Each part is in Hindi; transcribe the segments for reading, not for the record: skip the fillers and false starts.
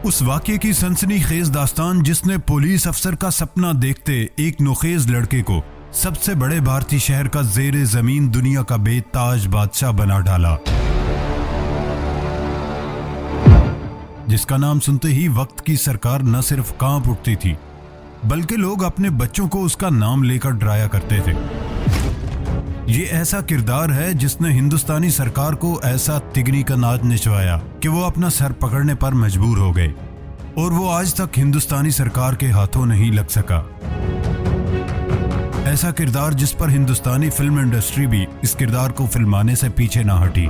उस वाकये की सनसनीखेज दास्तान जिसने पुलिस अफसर का सपना देखते एक नोखेज लड़के को सबसे बड़े भारतीय शहर का जेरे जमीन दुनिया का बेताज बादशाह बना डाला, जिसका नाम सुनते ही वक्त की सरकार न सिर्फ कांप उठती थी बल्कि लोग अपने बच्चों को उसका नाम लेकर डराया करते थे। ये ऐसा किरदार है जिसने हिंदुस्तानी सरकार को ऐसा तिगनी का नाच नचवाया कि वो अपना सर पकड़ने पर मजबूर हो गए और वो आज तक हिंदुस्तानी सरकार के हाथों नहीं लग सका। ऐसा किरदार जिस पर हिंदुस्तानी फिल्म इंडस्ट्री भी इस किरदार को फिल्माने से पीछे ना हटी,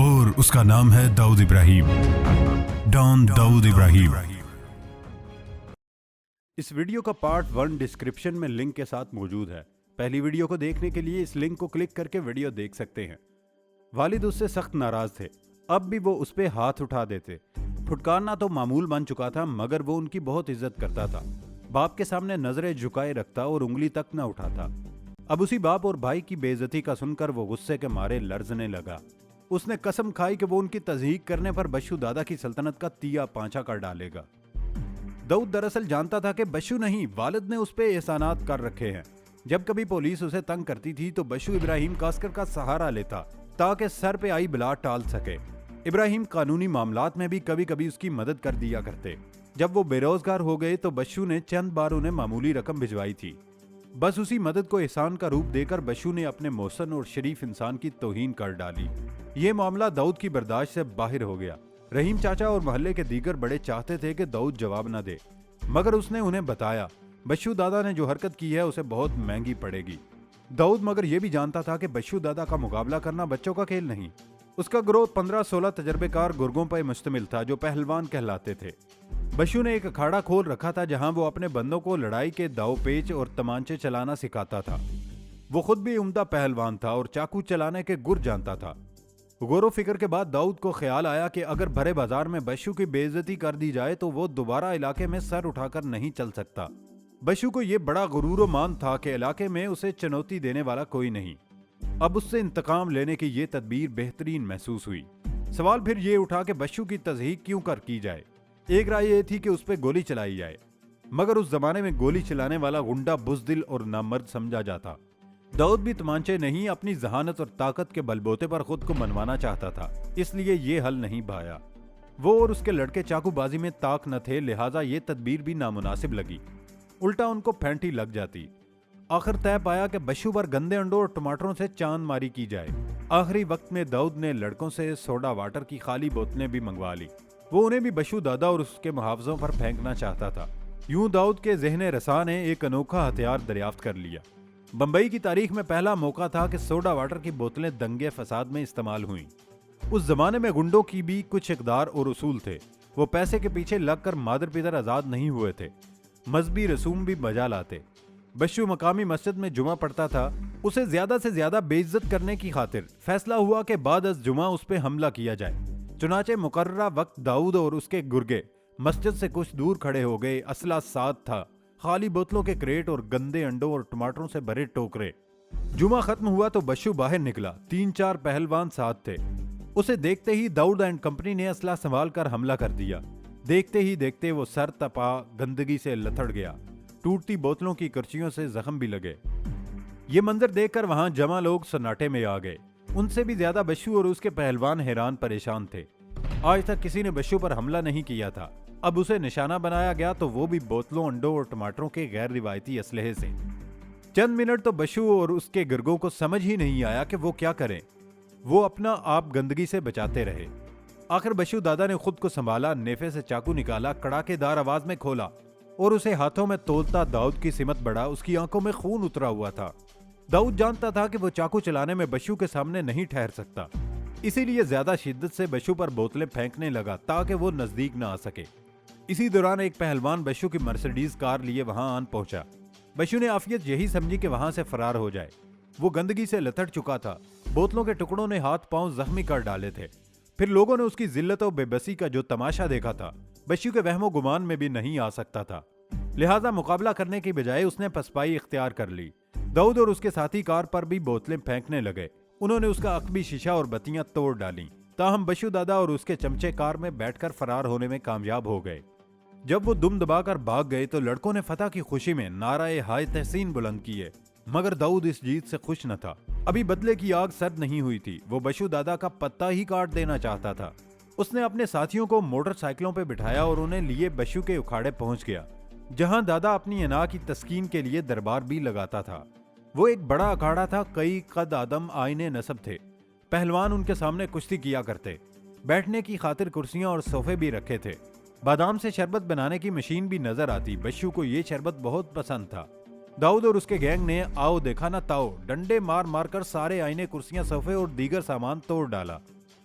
और उसका नाम है दाऊद इब्राहिम, डॉन दाऊद इब्राहिम। इस वीडियो का पार्ट 1 डिस्क्रिप्शन में लिंक के साथ मौजूद है। पहली वीडियो को देखने के लिए इस लिंक को क्लिक करके वीडियो देख सकते हैं। वालिद उससे सख्त नाराज थे, अब भी वो उस पे हाथ उठा देते। फुटकारना तो मामूल बन चुका था, मगर वो उनकी बहुत इज्जत करता था। बाप के सामने नजरें झुकाए रखता और उंगली तक न उठाता। अब उसी बाप और भाई की बेइज्जती का सुनकर वो गुस्से के मारे लर्जने लगा। उसने कसम खाई कि वो उनकी तज़हीक करने पर बच्चू दादा की सल्तनत का तिया पांचा कर डालेगा। दाऊद दरअसल जानता था कि बच्चू नहीं, वालिद ने उस पे एहसानात कर रखे हैं। जब कभी पुलिस उसे तंग करती थी तो बच्चू इब्राहिम कास्कर का सहारा लेता ताकि सर पे आई बला टाल सके। इब्राहिम कानूनी मामलात में भी कभी कभी उसकी मदद कर दिया करते। जब वो बेरोजगार हो गए तो बच्चू ने चंद बार उन्हें मामूली रकम भिजवाई थी। बस उसी मदद को एहसान का रूप देकर बच्चू ने अपने मोहसन और शरीफ इंसान की तौहीन कर डाली। ये मामला दाऊद की बर्दाश्त से बाहर हो गया। रहीम चाचा और मोहल्ले के दीगर बड़े चाहते थे कि दाऊद जवाब न दे, मगर उसने उन्हें बताया बच्चू दादा ने जो हरकत की है उसे बहुत महंगी पड़ेगी। दाऊद मगर यह भी जानता था कि बच्चू दादा का मुकाबला करना बच्चों का खेल नहीं। उसका ग्रोह 15-16 तजर्बेकार गुर्गों पर मुश्तमिल था जो पहलवान कहलाते थे। बच्चू ने एक अखाड़ा खोल रखा था जहां वो अपने बंदों को लड़ाई के दाव पेच और तमांचे चलाना सिखाता था। वो खुद भी उम्दा पहलवान था और चाकू चलाने के गुर जानता था। गौर फिक्र के बाद दाऊद को ख्याल आया कि अगर भरे बाजार में बच्चू की बेइज्जती कर दी जाए तो वो दोबारा इलाके में सर उठाकर नहीं चल सकता। बच्चू को यह बड़ा गुरूर मान था कि इलाके में उसे चुनौती देने वाला कोई नहीं। अब उससे इंतकाम लेने की यह तदबीर बेहतरीन महसूस हुई। सवाल फिर ये उठा कि बच्चू की तज़हीक क्यों कर की जाए। एक राय ये थी कि उस पर गोली चलाई जाए, मगर उस जमाने में गोली चलाने वाला गुंडा बुज़दिल और नामर्द समझा जाता। दाऊद भी तमांचे नहीं, अपनी जहानत और ताकत के बलबोते पर खुद को मनवाना चाहता था, इसलिए ये हल नहीं भाया। वो और उसके लड़के चाकूबाजी में ताक न थे, लिहाजा ये तदबीर भी नामुनासिब लगी। उल्टा उनको फैंटी लग जाती। आखिर तय पाया कि बच्चू पर गंदे अंडों और टमाटरों से चांद मारी की जाए। आखिरी वक्त में दाऊद ने लड़कों से सोडा वाटर की खाली बोतलें भी मंगवा ली। वो उन्हें भी बच्चू दादा और उसके मुहावजों पर फेंकना चाहता था। यूं दाऊद के ज़हन रसा ने एक अनोखा हथियार दरियाफ्त कर लिया। बंबई की तारीख में पहला मौका था कि सोडा वाटर की बोतलें दंगे फसाद में इस्तेमाल हुई। उस जमाने में गुंडों की भी कुछ इकदार और उसूल थे। वो पैसे के पीछे लगकर मादर पिदर आजाद नहीं हुए थे, मजहबी रसूम भी बजा लाते। बच्चू मकामी मस्जिद में जुमा पढ़ता था। उसे ज्यादा से ज्यादा बेइज्जत करने की खातिर फैसला हुआ कि बाद अज जुमा उस पर हमला किया जाए। चुनाचे मुकर्ररा वक्त दाऊद और उसके गुर्गे मस्जिद से कुछ दूर खड़े हो गए। असला साथ था, खाली बोतलों के क्रेट और गंदे अंडों और टमाटरों से भरे टोकरे। जुमा खत्म हुआ तो बच्चू बाहर निकला। 3-4 पहलवान साथ थे। उसे देखते ही दाऊद एंड कंपनी ने असला संभाल कर हमला कर दिया। देखते ही देखते वो सर तपा गंदगी से लथड़ गया। टूटती बोतलों की करचियों से जख्म भी लगे। ये मंजर देखकर वहां जमा लोग सन्नाटे में आ गए। उनसे भी ज्यादा बच्चू और उसके पहलवान हैरान परेशान थे। आज तक किसी ने बच्चू पर हमला नहीं किया था। अब उसे निशाना बनाया गया तो वो भी बोतलों, अंडों और टमाटरों के गैर रिवायती असलहे से। चंद मिनट तो बच्चू और उसके गिरगों को समझ ही नहीं आया कि वो क्या करें। वो अपना आप गंदगी से बचाते रहे। आखिर बच्चू दादा ने खुद को संभाला, नेफे से चाकू निकाला, कड़ाकेदार आवाज में खोला और उसे हाथों में तोलता दाऊद की सिमत बढ़ा। उसकी आंखों में खून उतरा हुआ था। दाऊद जानता था कि वो चाकू चलाने में बच्चू के सामने नहीं ठहर सकता, इसीलिए ज्यादा शिद्दत से बच्चू पर बोतलें फेंकने लगा ताकि वो नजदीक न आ सके। इसी दौरान एक पहलवान बच्चू की मर्सिडीज कार लिए वहां आन पहुंचा। बच्चू ने आफियत यही समझी कि वहां से फरार हो जाए। वो गंदगी से लथड़ चुका था। बोतलों के टुकड़ों ने हाथ पांव जख्मी कर डाले थे। फिर लोगों ने उसकी जिल्लत और बेबसी का जो तमाशा देखा था, बच्चू के वहमो गुमान में भी नहीं आ सकता था। लिहाजा मुकाबला करने की बजाय उसने पसपाई इख्तियार कर ली। दाऊद और उसके साथी कार पर भी बोतलें फेंकने लगे। उन्होंने उसका अकबी शीशा और बत्तियां तोड़ डाली ताहम बशु दादा और उसके चमचे कार में बैठकर फरार होने में कामयाब हो गए। जब वो दुम दबाकर भाग गए तो लड़कों ने फतह की खुशी में नाराए हाय तहसीन बुलंद किए, मगर दाऊद इस जीत से खुश न था। अभी बदले की आग सर्द नहीं हुई थी। वो बशु दादा का पत्ता ही काट देना चाहता था। उसने अपने साथियों को मोटरसाइकिलों पर बिठाया और उन्हें लिए बशु के उखाड़े पहुंच गया, जहां दादा अपनी अना की तस्कीन के लिए दरबार भी लगाता था। वो एक बड़ा अखाड़ा था, कई कद आदम आईने नसब थे। पहलवान उनके सामने कुश्ती किया करते। बैठने की खातिर कुर्सियां और सोफे भी रखे थे। बादाम से शरबत बनाने की मशीन भी नजर आती। बशु को ये शरबत बहुत पसंद था। दाऊद और उसके गैंग ने आओ देखा ना ताओ डंडे मार मार कर सारे आईने, कुर्सियां, सोफे और दीगर सामान तोड़ डाला।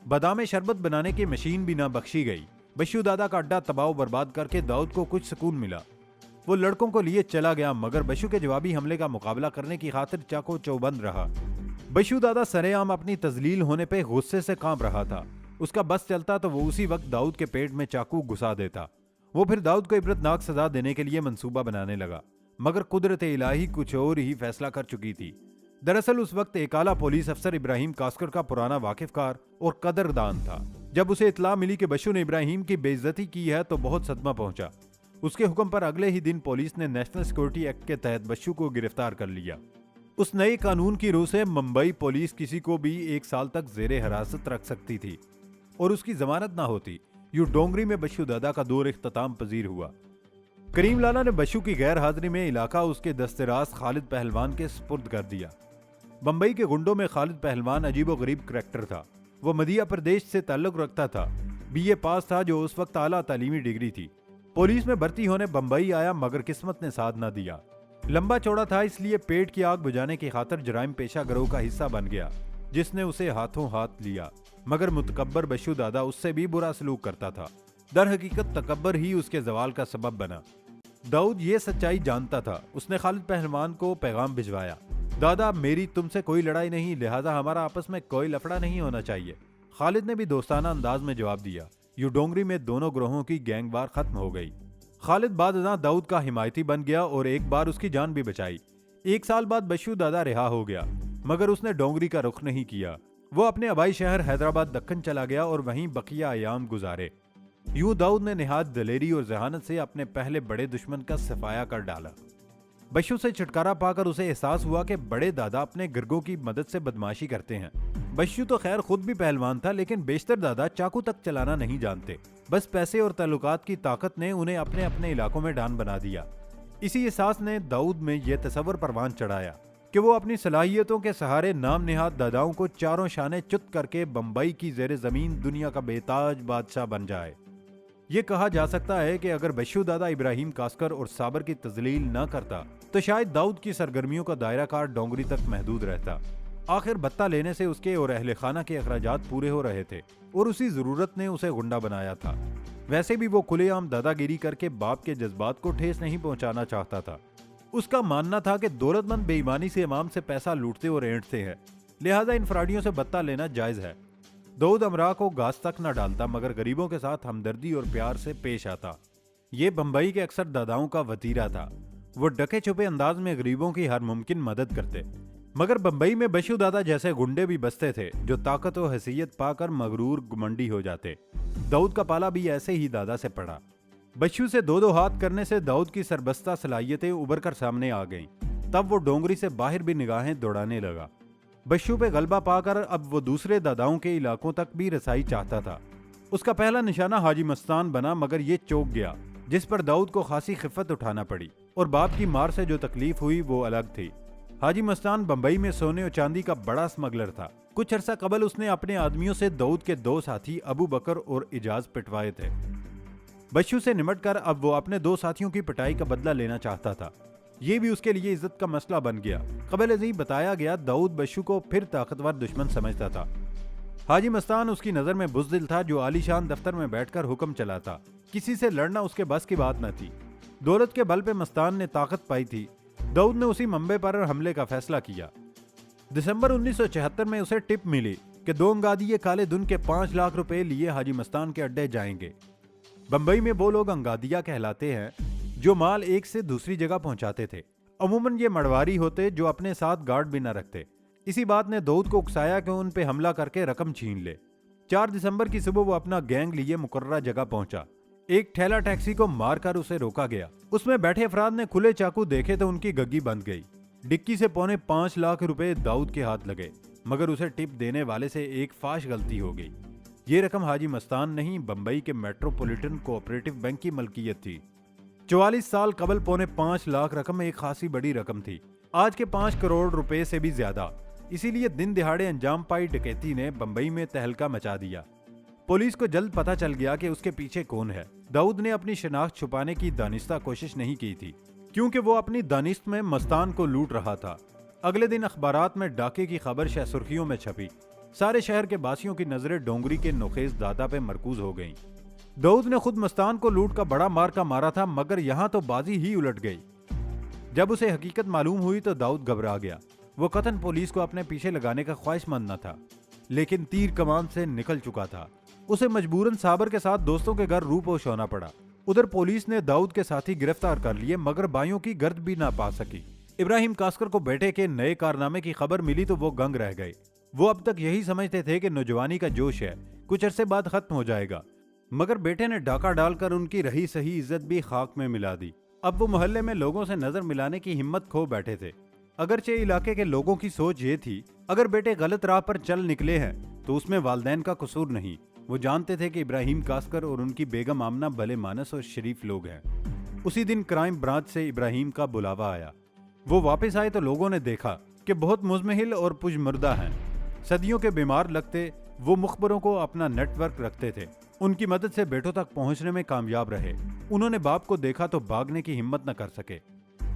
बादाम शरबत बनाने की मशीन भी ना बख्शी गई। बशु दादा का अड्डा तबाह बर्बाद करके दाऊद को कुछ सुकून मिला। वो लड़कों को लिए चला गया, मगर बशु के जवाबी हमले का मुकाबला करने की खातिर चाको चौबंद रहा। बशु दादा सरेआम अपनी तजलील होने पे गुस्से से कांप रहा था। उसका बस चलता तो वो उसी वक्त दाऊद के पेट में चाकू घुसा देता। वो फिर दाऊद को इबरतनाक सजा देने के लिए मंसूबा बनाने लगा, मगर कुदरत इलाही कुछ और ही फैसला कर चुकी थी। दरअसल उस वक्त एक आला पुलिस अफसर इब्राहिम कास्कर का पुराना वाकिफकार और कदरदान था। जब उसे इतला मिली कि बशु ने इब्राहिम की बेइज्जती की है तो बहुत सदमा पहुंचा। उसके हुक्म पर अगले ही दिन पुलिस ने नेशनल सिक्योरिटी एक्ट के तहत बशु को गिरफ्तार कर लिया। उस नए कानून की रूह से मुंबई पुलिस किसी को भी 1 साल तक जेरे हिरासत रख सकती थी और उसकी जमानत ना होती। यूं डोंगरी में बशु दादा का दौर इख्तिताम पजीर हुआ। करीम लाला ने बशु की गैर हाजिरी में इलाका उसके दस्तराज खालिद पहलवान के सुपुर्द कर दिया। बंबई के गुंडों में खालिद पहलवान अजीबो गरीब करैक्टर था। वो मध्य प्रदेश से ताल्लुक रखता था। BA पास था, जो उस वक्त आला तालीमी डिग्री थी। पुलिस में भर्ती होने बंबई आया, मगर किस्मत ने साथ ना दिया। लंबा चौड़ा था, इसलिए पेट की आग बुझाने की खातिर जराइम पेशा गिरोह का हिस्सा बन गया, जिसने उसे हाथों हाथ लिया। मगर मुतकब्बर बशु दादा उससे भी बुरा सलूक करता था। दर हकीकत तकब्बर ही उसके जवाल का सबब बना। दाऊद ये सच्चाई जानता था। उसने खालिद पहलवान को पैगाम भिजवाया, दादा मेरी तुमसे कोई लड़ाई नहीं, लिहाजा हमारा आपस में कोई लफड़ा नहीं होना चाहिए। खालिद ने भी दोस्ताना अंदाज में जवाब दिया। यूं डोंगरी में दोनों ग्रोहों की गैंगवार खत्म हो गई। खालिद बादशाह दाऊद का हिमायती बन गया और एक बार उसकी जान भी बचाई। 1 साल बाद बशु दादा रिहा हो गया, मगर उसने डोंगरी का रुख नहीं किया। वो अपने आबाई शहर हैदराबाद दक्कन चला गया और वहीं बकिया अयाम गुजारे। यूं दाऊद ने निहायत दलेरी और जहानत से अपने पहले बड़े दुश्मन का सफाया कर डाला। बशु से छुटकारा पाकर उसे एहसास हुआ कि बड़े दादा अपने गिरगों की मदद से बदमाशी करते हैं। बशु तो खैर खुद भी पहलवान था, लेकिन बेशतर दादा चाकू तक चलाना नहीं जानते। बस पैसे और ताल्लुकात की ताकत ने उन्हें अपने अपने इलाकों में डान बना दिया। इसी एहसास ने दाऊद में यह तसव्वुर परवान चढ़ाया कि वो अपनी सलाहियतों के सहारे नाम निहाद दादाओं को चारों शाने चुत करके बंबई की जेर जमीन दुनिया का बेताज बादशाह बन जाए। ये कहा जा सकता है कि अगर बशु दादा इब्राहिम कास्कर और साबर की तजलील न करता तो शायद दाऊद की सरगर्मियों का दायरा कार डोंगरी तक महदूद रहता। आखिर भत्ता लेने से उसके और अहले खाना के अखराजात पूरे हो रहे थे और उसी जरूरत ने उसे गुंडा बनाया था। वैसे भी वो खुलेआम दादागिरी करके बाप के जज्बात को ठेस नहीं पहुंचाना चाहता था। उसका मानना था कि दौलतमंद बेईमानी से इमाम से पैसा लूटते और ऐंठते हैं, लिहाजा इन फ्राडियों से भत्ता लेना जायज है। दाऊद अमरा को घास तक न डालता, मगर गरीबों के साथ हमदर्दी और प्यार से पेश आता। ये बंबई के अक्सर दादाओं का वतीरा था। वो डके छुपे अंदाज में गरीबों की हर मुमकिन मदद करते। मगर बंबई में बशु दादा जैसे गुंडे भी बसते थे, जो ताकत और हैसियत पाकर मगरूर गुमंडी हो जाते। दाऊद का पाला भी ऐसे ही दादा से पड़ा। बशु से 2-2 हाथ करने से दाऊद की सरबस्ता सलाहियतें उभर कर सामने आ गईं। तब वो डोंगरी से बाहर भी निगाहें दौड़ाने लगा। बशु पे गलबा पाकर अब वो दूसरे दादाओं के इलाकों तक भी रसाई चाहता था। उसका पहला निशाना हाजी मस्तान बना, मगर ये चौंक गया, जिस पर दाऊद को खासी खिफ़त उठाना पड़ी। और बाप की मार से जो तकलीफ हुई वो अलग थी। हाजी मस्तान बंबई में सोने और चांदी का बड़ा स्मगलर था। कुछ अरसा कबल उसने अपने आदमियों से दाऊद के 2 साथी अबू बकर और इजाज पिटवाए थे। बशु से निमटकर अब वो अपने 2 साथियों की पिटाई का बदला लेना चाहता था। ये भी उसके लिए इज्जत का मसला बन गया। कबल अज़ीम बताया गया, दाऊद बशु को फिर ताकतवर दुश्मन समझता था। हाजी मस्तान उसकी नज़र में बुज़दिल था, जो आलीशान दफ्तर में बैठकर हुक्म चलाता। किसी से लड़ना उसके बस की बात न थी। दौलत के बल पे मस्तान ने ताकत पाई थी। दाऊद ने उसी मंबे पर हमले का फैसला किया। दिसंबर 1974 में उसे टिप मिली कि 2 अंगादिये काले धुन के 5 लाख रुपए लिए हाजी मस्तान के अड्डे जाएंगे। बंबई में वो लोग अंगादिया कहलाते हैं जो माल एक से दूसरी जगह पहुंचाते थे। अमूमन ये मड़वारी होते जो अपने साथ गार्ड भी न रखते। इसी बात ने दाऊद को उकसाया कि उन पे हमला करके रकम छीन ले। 4 दिसंबर की सुबह वो अपना गैंग लिए मुकर्ररा जगह पहुंचा। एक ठेला टैक्सी को मारकर उसे रोका गया। उसमें बैठे अफराद ने खुले चाकू देखे तो उनकी गग्गी बंद गई। डिक्की से 5.25 लाख रुपए दाऊद के हाथ लगे, मगर उसे टिप देने वाले से एक फाश गलती हो गई। ये रकम हाजी मस्तान नहीं, बंबई के मेट्रोपॉलिटन कोऑपरेटिव बैंक की मलकियत थी। 44 साल कबल 5.25 लाख रकम एक खासी बड़ी रकम थी, आज के 5 करोड़ रुपए से भी ज्यादा। इसीलिए दिन दिहाड़े अंजाम पाई डकैती ने बंबई में तहलका मचा दिया। पुलिस को जल्द पता चल गया कि उसके पीछे कौन है। दाऊद ने अपनी शनाख्त छुपाने की दानिस्ता कोशिश नहीं की थी, क्योंकि वो अपनी दानिश्त में मस्तान को लूट रहा था। अगले दिन अखबारात में डाके की खबर सुर्खियों में छपी। सारे शहर के बासियों की नजरें डोंगरी के नोखेज दादा पे मरकूज हो गईं। दाऊद ने खुद मस्तान को लूट का बड़ा मार का मारा था, मगर यहाँ तो बाजी ही उलट गई। जब उसे हकीकत मालूम हुई तो दाऊद घबरा गया। वो कतन पुलिस को अपने पीछे लगाने का ख्वाहिशमंद न था, लेकिन तीर कमान से निकल चुका था। उसे मजबूरन साबर के साथ दोस्तों के घर रूपोश होना पड़ा। उधर पुलिस ने दाऊद के साथी गिरफ्तार कर लिए, मगर बाइयों की गर्द भी ना पा सकी। इब्राहिम कास्कर को बेटे के नए कारनामे की खबर मिली तो वो गंग रह गए। वो अब तक यही समझते थे कि नौजवानी का जोश है, कुछ अरसे बाद खत्म हो जाएगा, मगर बेटे ने डाका डालकर उनकी रही सही इज्जत भी खाक में मिला दी। अब वो मोहल्ले में लोगों से नजर मिलाने की हिम्मत खो बैठे थे। अगरचे इलाके के लोगों की सोच ये थी, अगर बेटे गलत राह पर चल निकले हैं तो उसमें वालदैन का कसूर नहीं। वो जानते थे कि इब्राहिम कास्कर और उनकी बेगम आमना भले मानस और शरीफ लोग हैं। उसी दिन क्राइम ब्रांच से इब्राहिम का बुलावा आया। वो वापस आए तो लोगों ने देखा कि बहुत मुजमहिल और पुजमुर्दा हैं। सदियों के बीमार लगते वो मुखबरों को अपना नेटवर्क रखते थे। उनकी मदद से बेटों तक पहुंचने में कामयाब रहे। उन्होंने बाप को देखा तो भागने की हिम्मत न कर सके।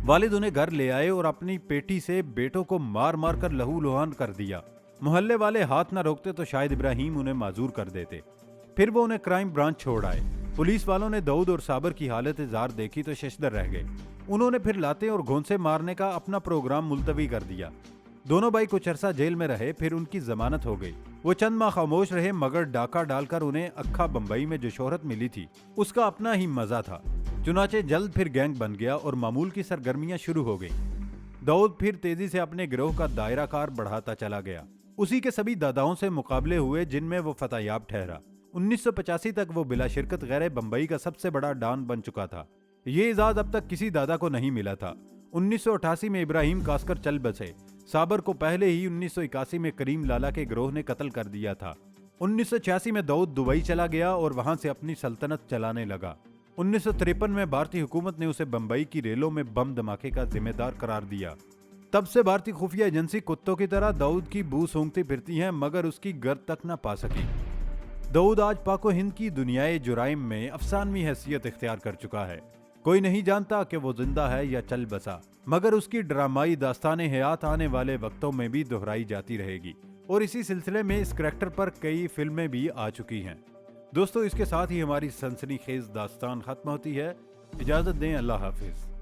वालिद उन्हें घर ले आए और अपनी पेटी से बेटों को मार मार कर लहू लुहान कर दिया। मोहल्ले वाले हाथ न रोकते तो शायद इब्राहिम उन्हें माजूर कर देते। फिर वो उन्हें क्राइम ब्रांच छोड़ आए। पुलिस वालों ने दाऊद और साबर की हालत जार देखी तो शशदर रह गए। उन्होंने फिर लाते और घोंसे मारने का अपना प्रोग्राम मुलतवी कर दिया। दोनों भाई कुछ अरसा जेल में रहे, फिर उनकी जमानत हो गई। वो चंद माह खामोश रहे, मगर डाका डालकर उन्हें अक्खा बंबई में जो शोहरत मिली थी उसका अपना ही मजा था। चुनाचे जल्द फिर गैंग बन गया और मामूल की सरगर्मियां शुरू हो गई। दाऊद फिर तेजी से अपने गिरोह का दायरा कार बढ़ाता चला गया। उसी के सभी दादाओं से मुकाबले हुए जिनमें वो फतेहयाब ठहरा। 1985 तक वो बिला शिरकत गैर बंबई का सबसे बड़ा डॉन बन चुका था। ये इजाज़ अब तक किसी दादा को नहीं मिला था। 1988 में इब्राहिम कास्कर चल बसे। साबर को पहले ही 1981 में करीम लाला के गिरोह ने कत्ल कर दिया था। 1986 में दाऊद दुबई चला गया और वहां से अपनी सल्तनत चलाने लगा। 1953 में भारतीय हुकूमत ने उसे बंबई की रेलों में बम धमाके का जिम्मेदार करार दिया। तब से भारतीय खुफिया एजेंसी कुत्तों की तरह दाऊद की बू सूंघती फिरती हैं, मगर उसकी गर्द तक न पा सकी। दाऊद आज पाको हिंद की दुनियाए जुराइम में अफसानवी हैसियत इख्तियार कर चुका है। कोई नहीं जानता कि वो जिंदा है या चल बसा, मगर उसकी ड्रामाई दास्ताने हयात आने वाले वक्तों में भी दोहराई जाती रहेगी। और इसी सिलसिले में इस करैक्टर पर कई फिल्में भी आ चुकी हैं। दोस्तों, इसके साथ ही हमारी सनसनीखेज दास्तान खत्म होती है। इजाजत दें, अल्लाह हाफिज।